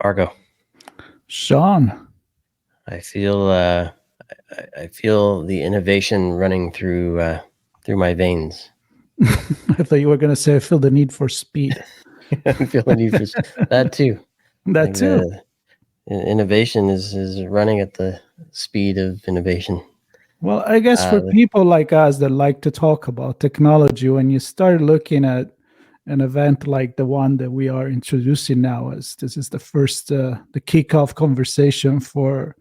Argo. Sean. I feel I feel the innovation running through my veins. I thought you were going to say I feel the need for speed. I feel the need for that too. That too. Innovation is running at the speed of innovation. Well, I guess for people like us that like to talk about technology, when you start looking at an event like the one that we are introducing now, as this is the first, the kickoff conversation for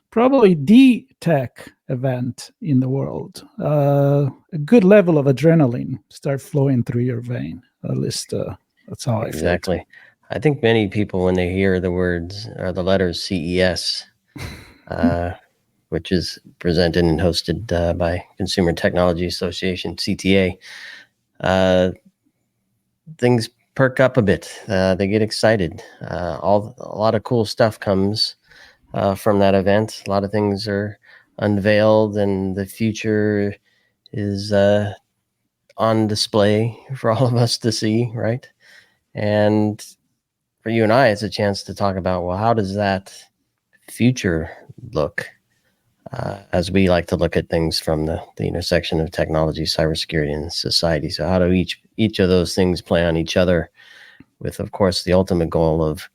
probably the tech event in the world, a good level of adrenaline start flowing through your vein. At least that's how I feel. Exactly. I think many people, when they hear the words or the letters CES, which is presented and hosted by Consumer Technology Association, CTA, things perk up a bit. They get excited. A lot of cool stuff comes from that event. A lot of things are unveiled, and the future is on display for all of us to see, right? And for you and I, it's a chance to talk about, well, how does that future look? As we like to look at things from the intersection of technology, cybersecurity, and society. So how do each of those things play on each other with, of course, the ultimate goal of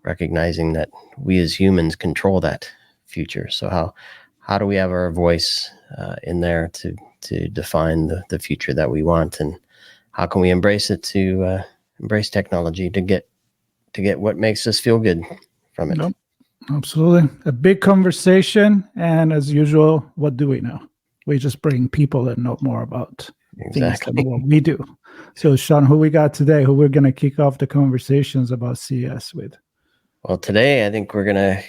recognizing that we as humans control that future. So how do we have our voice in there to define the future that we want, and how can we embrace it, to embrace technology to get what makes us feel good from it? Nope. Absolutely. A big conversation. And as usual, what do we know? We just bring people that know more about things than what we do. So, Sean, who we got today, who we're going to kick off the conversations about CES with? Well, today I think we're gonna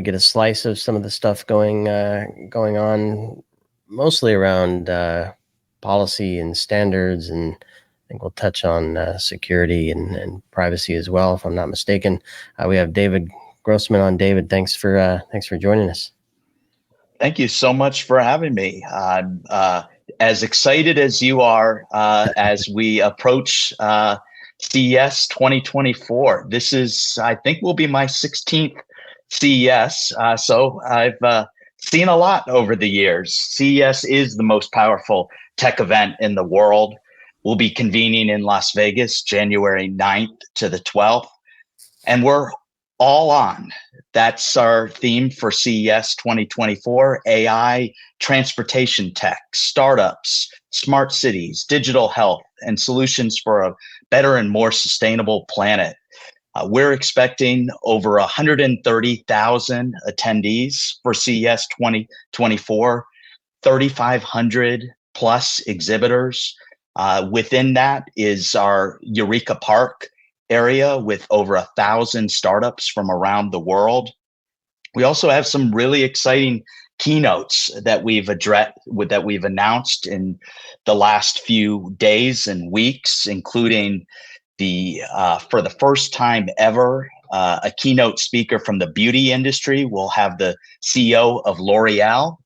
get a slice of some of the stuff going on, mostly around policy and standards, and I think we'll touch on security and privacy as well, if I'm not mistaken. We have David Grossman on. David, thanks for joining us. Thank you so much for having me. I'm as excited as you are as we approach CES 2024. This is, I think, will be my 16th CES. So I've seen a lot over the years. CES is the most powerful tech event in the world. We'll be convening in Las Vegas, January 9th to the 12th. And we're all on. That's our theme for CES 2024: AI, transportation tech, startups, smart cities, digital health, and solutions for a better and more sustainable planet. We're expecting over 130,000 attendees for CES 2024, 3,500 plus exhibitors. Within that is our Eureka Park area with over 1,000 startups from around the world. We also have some really exciting keynotes that we've announced in the last few days and weeks, including for the first time ever, a keynote speaker from the beauty industry. We'll have the CEO of L'Oreal.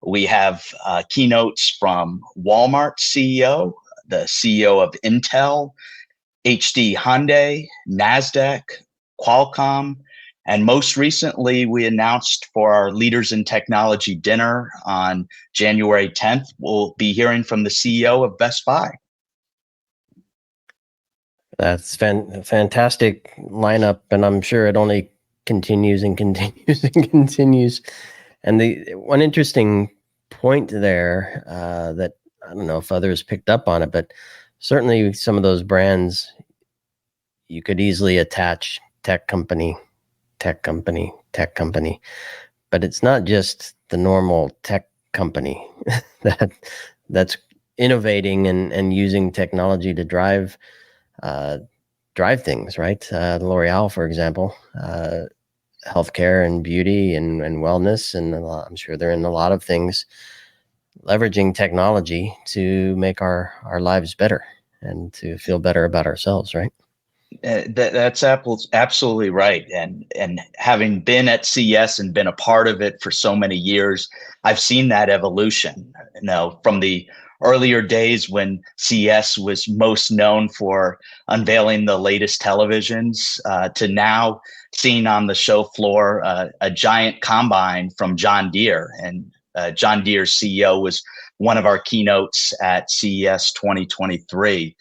We have keynotes from Walmart's CEO, the CEO of Intel, HD Hyundai, NASDAQ, Qualcomm, and most recently, we announced for our Leaders in Technology dinner on January 10th, we'll be hearing from the CEO of Best Buy. That's fantastic lineup, and I'm sure it only continues and continues and continues. And the one interesting point there that I don't know if others picked up on it, but certainly some of those brands you could easily attach tech company, but it's not just the normal tech company that's innovating and using technology to drive things, right? L'Oreal, for example, healthcare and beauty and wellness, and I'm sure they're in a lot of things, leveraging technology to make our lives better and to feel better about ourselves, right? That's absolutely right. And having been at CES and been a part of it for so many years, I've seen that evolution, from the earlier days when CES was most known for unveiling the latest televisions, to now seeing on the show floor a giant combine from John Deere. And John Deere's CEO was one of our keynotes at CES 2023.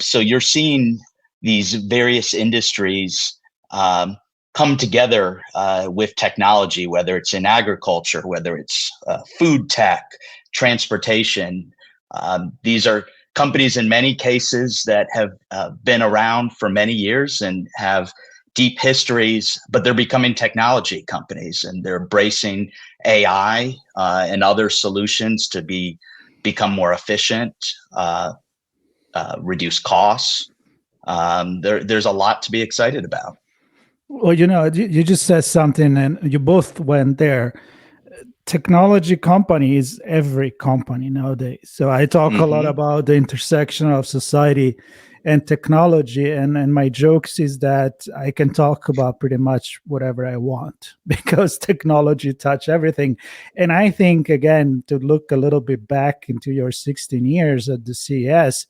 So you're seeing these various industries come together with technology, whether it's in agriculture, whether it's food tech, transportation. These are companies in many cases that have been around for many years and have deep histories, but they're becoming technology companies, and they're embracing AI and other solutions to become more efficient, reduce costs. There's a lot to be excited about. Well, you just said something, and you both went there. Technology company is every company nowadays. So I talk a lot about the intersection of society and technology, and my jokes is that I can talk about pretty much whatever I want because technology touch everything. And I think, again, to look a little bit back into your 16 years at the CES,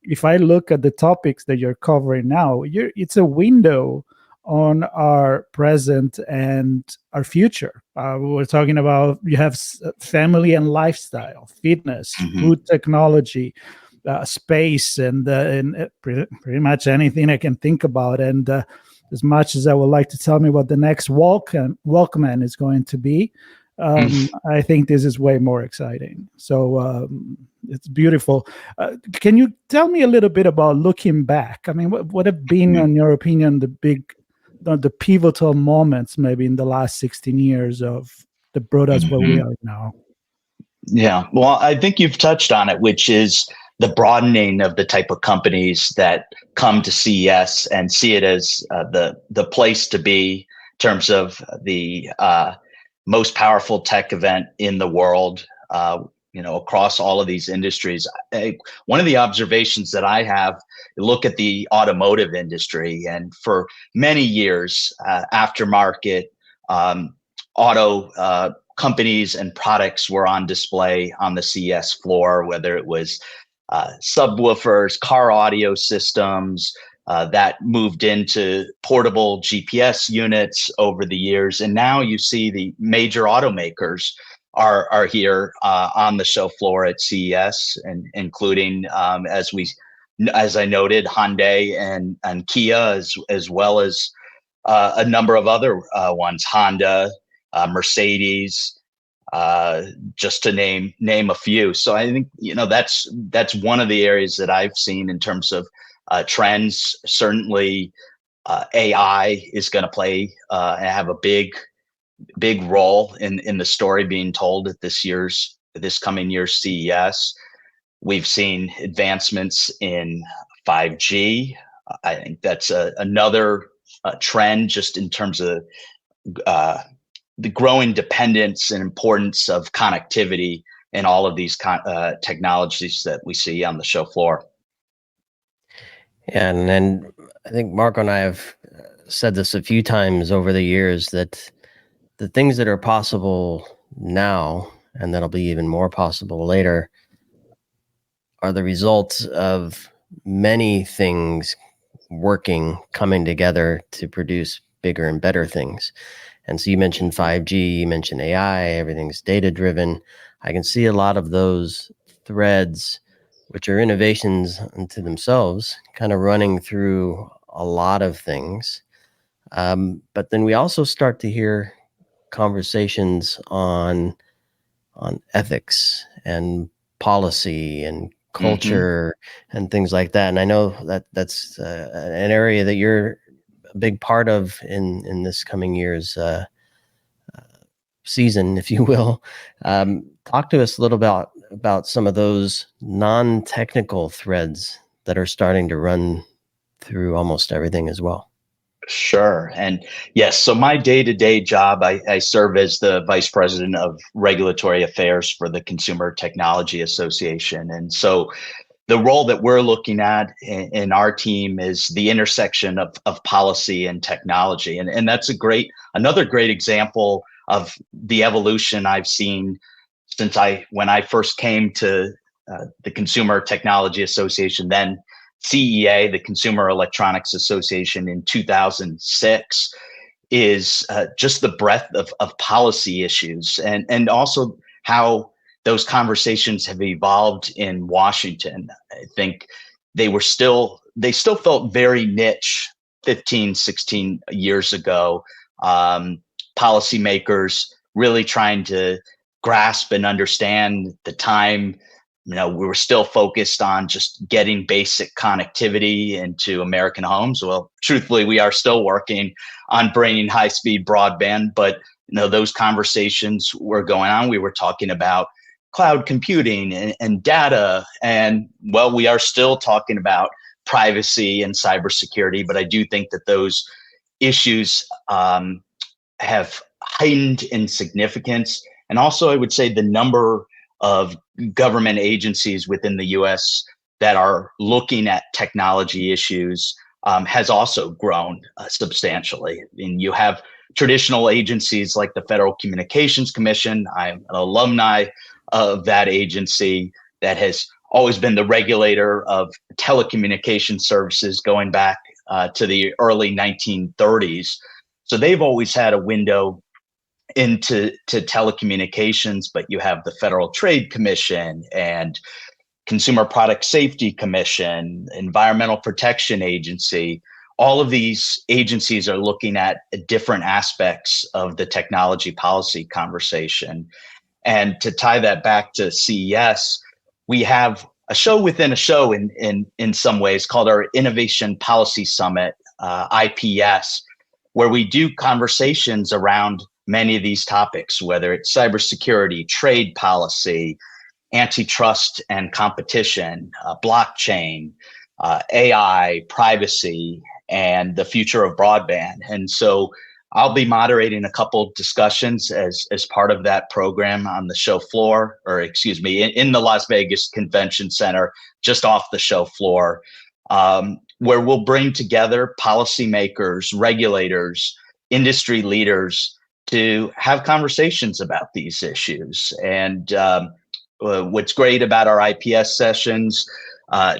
if I look at the topics that you're covering now, it's a window on our present and our future. We're talking about, you have family and lifestyle, fitness, food technology, space, and pretty much anything I can think about. And as much as I would like to tell me what the next Walkman is going to be, I think this is way more exciting. So it's beautiful. Can you tell me a little bit about looking back? I mean, what have been, in your opinion, the pivotal moments maybe in the last 16 years that brought us where we are now? Yeah, well, I think you've touched on it, which is the broadening of the type of companies that come to CES and see it as the place to be in terms of the most powerful tech event in the world, across all of these industries. One of the observations that I have, look at the automotive industry, and for many years, aftermarket auto companies and products were on display on the CES floor, whether it was subwoofers, car audio systems, that moved into portable GPS units over the years. And now you see the major automakers are here on the show floor at CES, and including, as I noted, Hyundai and Kia, as well as a number of other ones, Honda, Mercedes, just to name a few. So I think that's one of the areas that I've seen in terms of trends. Certainly, AI is going to play and have a big role in the story being told at this coming year's CES. We've seen advancements in 5G. I think that's another trend, just in terms of the growing dependence and importance of connectivity in all of these technologies that we see on the show floor. Yeah, and then I think Marco and I have said this a few times over the years, that the things that are possible now, and that'll be even more possible later, are the results of many things coming together to produce bigger and better things. And so you mentioned 5G, you mentioned AI, everything's data-driven. I can see a lot of those threads, which are innovations unto themselves, kind of running through a lot of things. But then we also start to hear conversations on ethics and policy and culture and things like that. And I know that's an area that you're a big part of in this coming year's season, if you will. Talk to us a little about some of those non-technical threads that are starting to run through almost everything as well. Sure. And yes, so my day-to-day job, I serve as the Vice President of Regulatory Affairs for the Consumer Technology Association. And so the role that we're looking at in our team is the intersection of policy and technology. And that's another great example of the evolution I've seen since when I first came to the Consumer Technology Association, then CEA, the Consumer Electronics Association, in 2006, is just the breadth of policy issues, and also how those conversations have evolved in Washington. I think they still felt very niche 15, 16 years ago. Policymakers really trying to grasp and understand the time. We were still focused on just getting basic connectivity into American homes. Well, truthfully, we are still working on bringing high-speed broadband, but those conversations were going on. We were talking about cloud computing and data, and well, we are still talking about privacy and cybersecurity. But I do think that those issues have heightened in significance, and also I would say the number of government agencies within the U.S. that are looking at technology issues has also grown substantially. And you have traditional agencies like the Federal Communications Commission. I'm an alumni of that agency that has always been the regulator of telecommunication services going back to the early 1930s. So they've always had a window into telecommunications, but you have the Federal Trade Commission and Consumer Product Safety Commission, Environmental Protection Agency. All of these agencies are looking at different aspects of the technology policy conversation. And to tie that back to CES, we have a show within a show in some ways called our Innovation Policy Summit, IPS, where we do conversations around many of these topics, whether it's cybersecurity, trade policy, antitrust and competition, blockchain, AI, privacy, and the future of broadband. And so I'll be moderating a couple discussions as part of that program on the show floor, or excuse me, in the Las Vegas Convention Center, just off the show floor, where we'll bring together policymakers, regulators, industry leaders to have conversations about these issues. And what's great about our IPS sessions,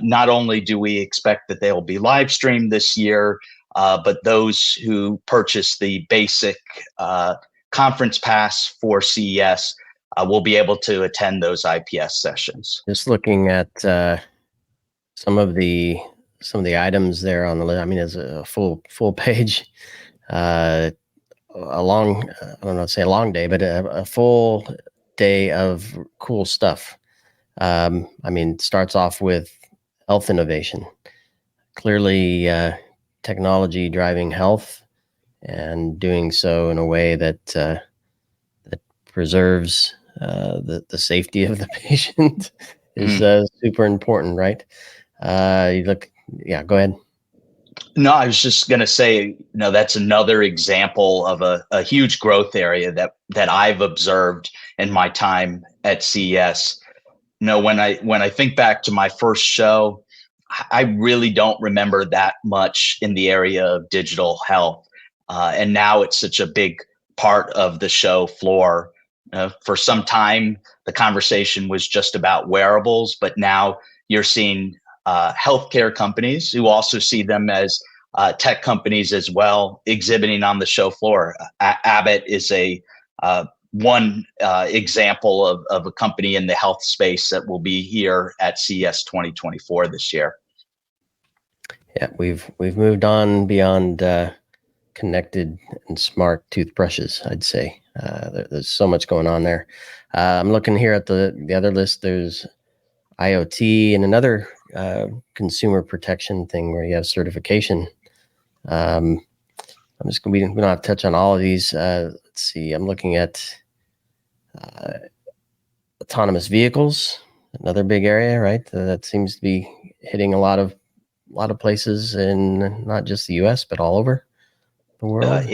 not only do we expect that they will be live streamed this year, but those who purchase the basic conference pass for CES will be able to attend those IPS sessions. Just looking at some of the items there on the list. I mean, it's a full page, I don't know, say a long day, but a full day of cool stuff. I mean, it starts off with health innovation. Clearly, technology driving health, and doing so in a way that that preserves the safety of the patient is super important, right? Go ahead. No, I was just going to say, that's another example of a huge growth area that I've observed in my time at CES. When I think back to my first show, I really don't remember that much in the area of digital health. And now it's such a big part of the show floor. For some time, the conversation was just about wearables, but now you're seeing healthcare companies who also see them as tech companies as well, exhibiting on the show floor. Abbott is one example of a company in the health space that will be here at CES 2024 this year. Yeah, we've moved on beyond connected and smart toothbrushes, I'd say. There's so much going on there. I'm looking here at the other list. There's IoT and another consumer protection thing where you have certification. We don't have to touch on all of these. Let's see. I'm looking at autonomous vehicles, another big area, right? That seems to be hitting a lot of places in not just the U.S. but all over the world.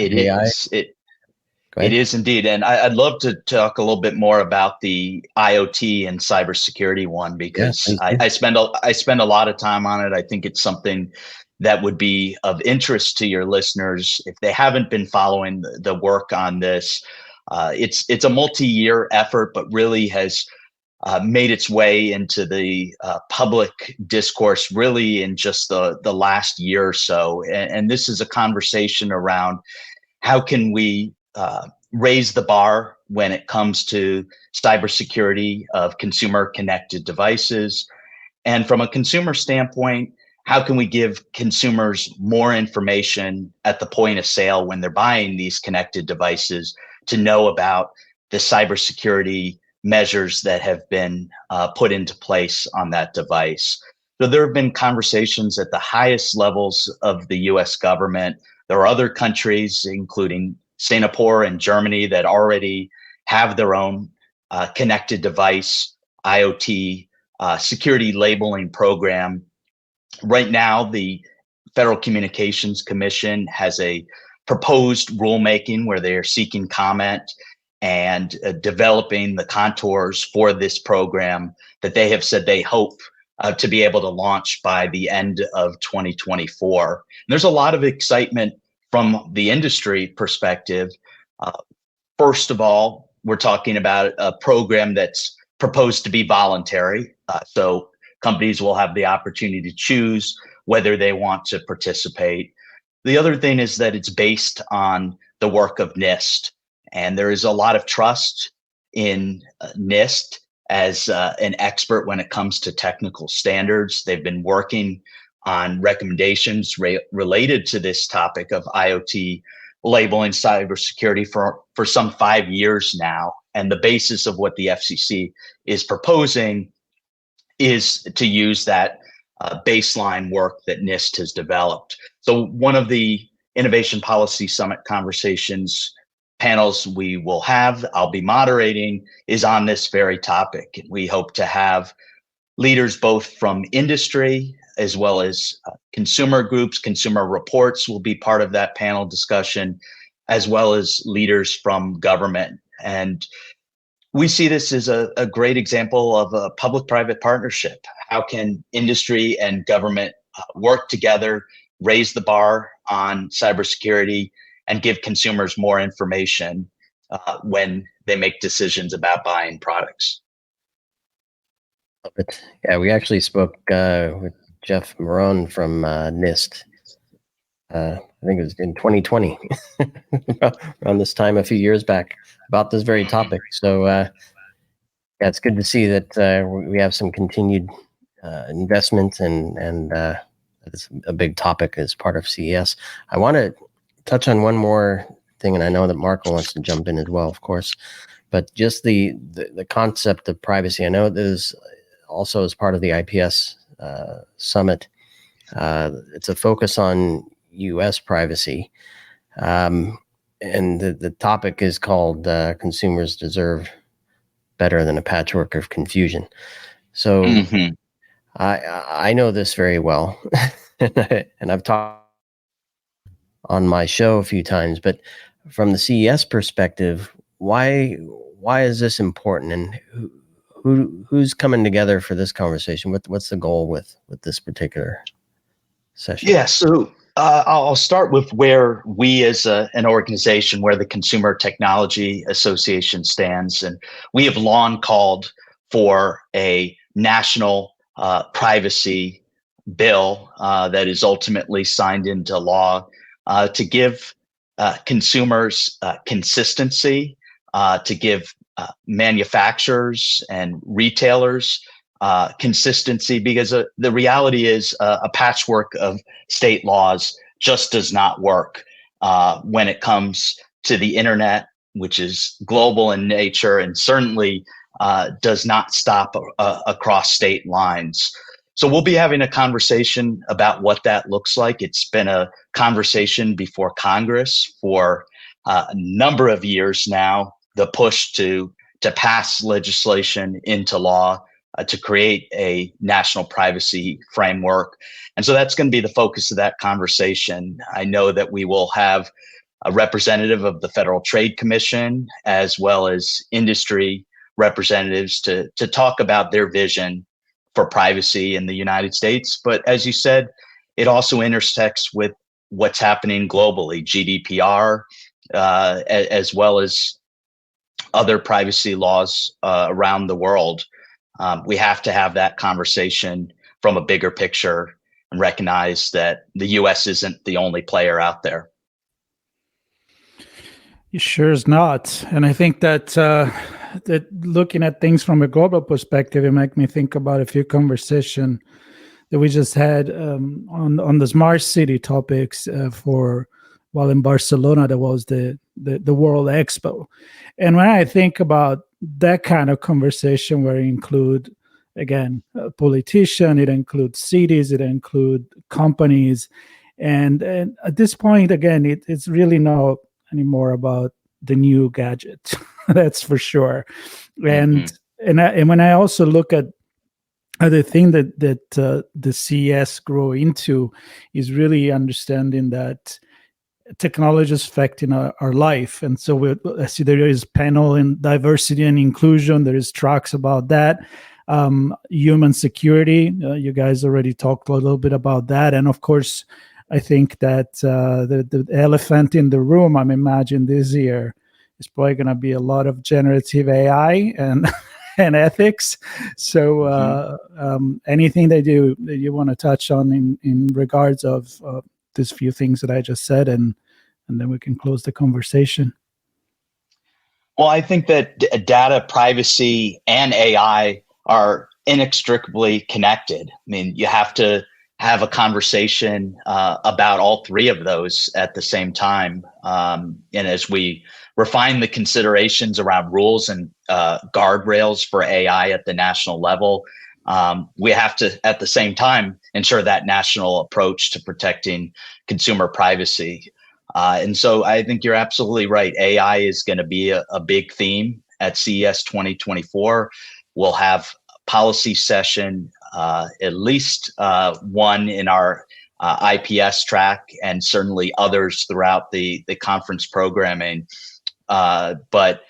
It is indeed, and I'd love to talk a little bit more about the IoT and cybersecurity one, because I spend a lot of time on it. I think it's something that would be of interest to your listeners if they haven't been following the work on this. It's a multi-year effort, but really has made its way into the public discourse really in just the last year or so. And this is a conversation around how can we raise the bar when it comes to cybersecurity of consumer connected devices. And from a consumer standpoint, how can we give consumers more information at the point of sale when they're buying these connected devices to know about the cybersecurity measures that have been put into place on that device? So there have been conversations at the highest levels of the US government. There are other countries, including Singapore and Germany, that already have their own connected device, IoT, security labeling program. Right now, the Federal Communications Commission has a proposed rulemaking where they are seeking comment and developing the contours for this program that they have said they hope to be able to launch by the end of 2024. And there's a lot of excitement from the industry perspective. First of all, we're talking about a program that's proposed to be voluntary. So companies will have the opportunity to choose whether they want to participate. The other thing is that it's based on the work of NIST. And there is a lot of trust in NIST as an expert when it comes to technical standards. They've been working on recommendations related to this topic of IoT labeling cybersecurity for some 5 years now. And the basis of what the FCC is proposing is to use that baseline work that NIST has developed. So one of the Innovation Policy Summit conversations panels we will have, I'll be moderating, is on this very topic. We hope to have leaders both from industry as well as consumer groups. Consumer Reports will be part of that panel discussion, as well as leaders from government. And we see this as a great example of a public-private partnership. How can industry and government work together, raise the bar on cybersecurity, and give consumers more information when they make decisions about buying products? Yeah, we actually spoke with Jeff Marone from NIST. I think it was in 2020, around this time a few years back, about this very topic. So yeah, it's good to see that we have some continued investment, and it's a big topic as part of CES. I want to touch on one more thing, and I know that Marco wants to jump in as well, of course, but just the concept of privacy. I know this also as part of the IPS summit. It's a focus on U.S. privacy, and the topic is called "Consumers Deserve Better Than a Patchwork of Confusion." So I know this very well, and I've talked on my show a few times. But from the CES perspective, why is this important, and who's coming together for this conversation? What's the goal with this particular session? Yeah, so I'll start with where we as an organization, where the Consumer Technology Association stands. And we have long called for a national privacy bill that is ultimately signed into law to give consumers consistency, to give manufacturers and retailers consistency, because the reality is a patchwork of state laws just does not work when it comes to the internet, which is global in nature and certainly does not stop across state lines. So we'll be having a conversation about what that looks like. It's been a conversation before Congress for a number of years now, the push to pass legislation into law to create a national privacy framework. And so that's going to be the focus of that conversation. I know that we will have a representative of the Federal Trade Commission, as well as industry representatives to talk about their vision for privacy in the United States. But as you said, it also intersects with what's happening globally, GDPR, as well as other privacy laws around the world. We have to have that conversation from a bigger picture and recognize that the U.S. isn't the only player out there. It sure is not. And I think that that looking at things from a global perspective, it makes me think about a few conversations that we just had on the smart city topics while in Barcelona, there was the World Expo. And when I think about that kind of conversation where it include, again, a politician, it includes cities, it includes companies. And at this point, again, it's really not anymore about the new gadget. That's for sure. And when I also look at the thing that the CES grow into is really understanding that technology is affecting our life. And so I see there is panel in diversity and inclusion. There is tracks about that. Human security. You guys already talked a little bit about that. And of course, I think that the elephant in the room, I'm imagining this year, is probably going to be a lot of generative AI and and ethics. So anything that you want to touch on in regards of these few things that I just said, and then we can close the conversation. Well, I think that data privacy and AI are inextricably connected. I mean, you have to have a conversation about all three of those at the same time. And as we refine the considerations around rules and guardrails for AI at the national level, we have to, at the same time, ensure that national approach to protecting consumer privacy. And so I think you're absolutely right. AI is going to be a big theme at CES 2024. We'll have policy session, at least one in our IPS track, and certainly others throughout the conference programming. But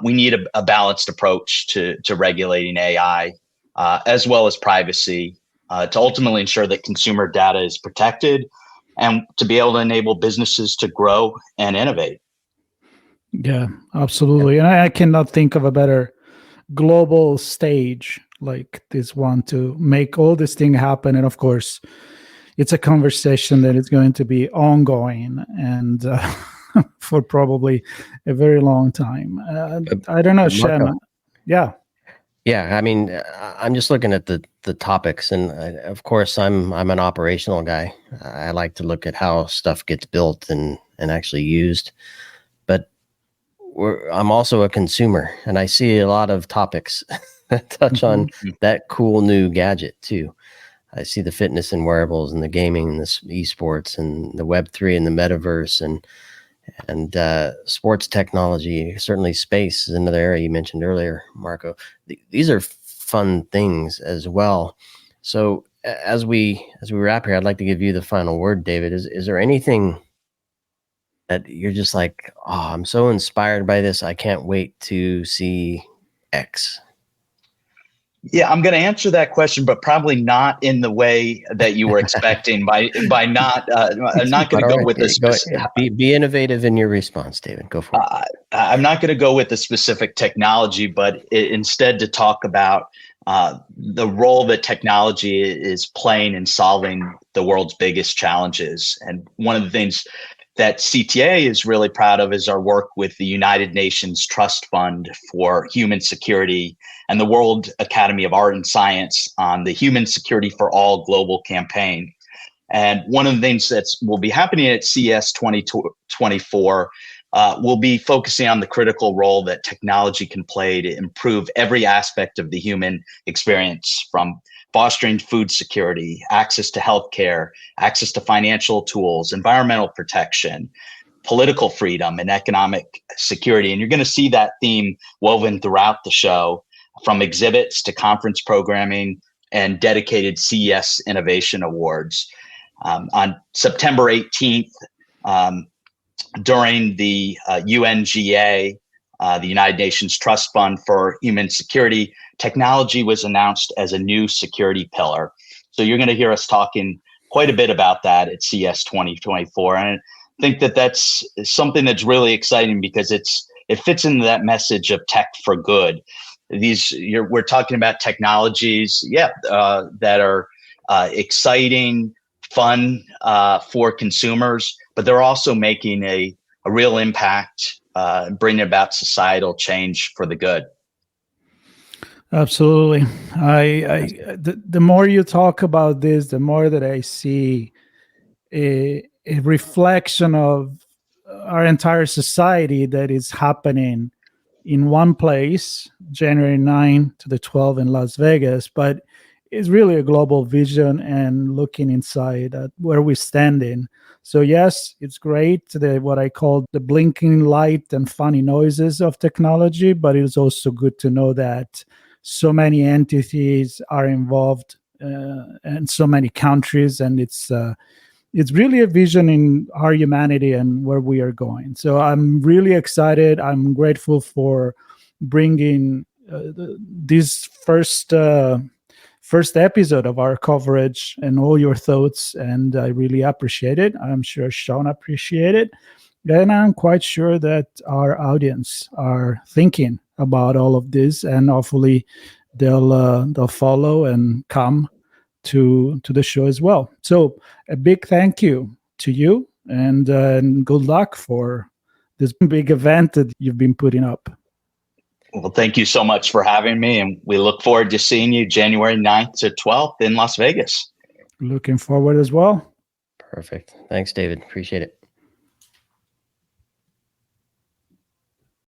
we need a balanced approach to regulating AI, as well as privacy, to ultimately ensure that consumer data is protected and to be able to enable businesses to grow and innovate. Yeah, absolutely. And I cannot think of a better global stage like this one to make all this thing happen. And of course, it's a conversation that is going to be ongoing and for probably a very long time. I don't know, Shem. Yeah. Yeah, I mean, I'm just looking at the topics, and of course, I'm an operational guy. I like to look at how stuff gets built and actually used. But I'm also a consumer, and I see a lot of topics that touch on that cool new gadget too. I see the fitness and wearables, and the gaming, and the esports, and the Web3 and the metaverse, and sports technology. Certainly space is another area you mentioned earlier, Marco. These are fun things as well. So as we wrap here, I'd like to give you the final word, David. Is there anything that you're just like, oh, I'm so inspired by this, I can't wait to see X? Yeah, I'm going to answer that question, but probably not in the way that you were expecting. By not, I'm not going to go with this. Be innovative in your response, David. Go for it. I'm not going to go with the specific technology, but instead to talk about the role that technology is playing in solving the world's biggest challenges. And one of the things that CTA is really proud of is our work with the United Nations Trust Fund for Human Security and the World Academy of Art and Science on the Human Security for All global campaign. And one of the things that will be happening at CES 2024 will be focusing on the critical role that technology can play to improve every aspect of the human experience, from fostering food security, access to healthcare, access to financial tools, environmental protection, political freedom, and economic security. And you're going to see that theme woven throughout the show, from exhibits to conference programming and dedicated CES Innovation Awards. On September 18th, during the UNGA, the United Nations Trust Fund for Human Security, technology was announced as a new security pillar. So you're going to hear us talking quite a bit about that at CES 2024. And I think that that's something that's really exciting because it fits into that message of tech for good. we're talking about technologies, that are exciting, fun for consumers, but they're also making a real impact, bringing about societal change for the good. Absolutely. The more you talk about this, the more that I see a reflection of our entire society that is happening in one place, January 9 to the 12th in Las Vegas, but it's really a global vision and looking inside at where we're standing. So yes, it's great, what I call the blinking light and funny noises of technology, but it's also good to know that so many entities are involved and so many countries, and it's really a vision in our humanity and where we are going. So I'm really excited. I'm grateful for bringing this first episode of our coverage and all your thoughts, and I really appreciate it. I'm sure Sean appreciated it. And I'm quite sure that our audience are thinking about all of this, and hopefully they'll follow and come to the show as well. So a big thank you to you, and good luck for this big event that you've been putting up. Well, thank you so much for having me, and we look forward to seeing you January 9th to 12th in Las Vegas. Looking forward as well. Perfect. Thanks, David. Appreciate it.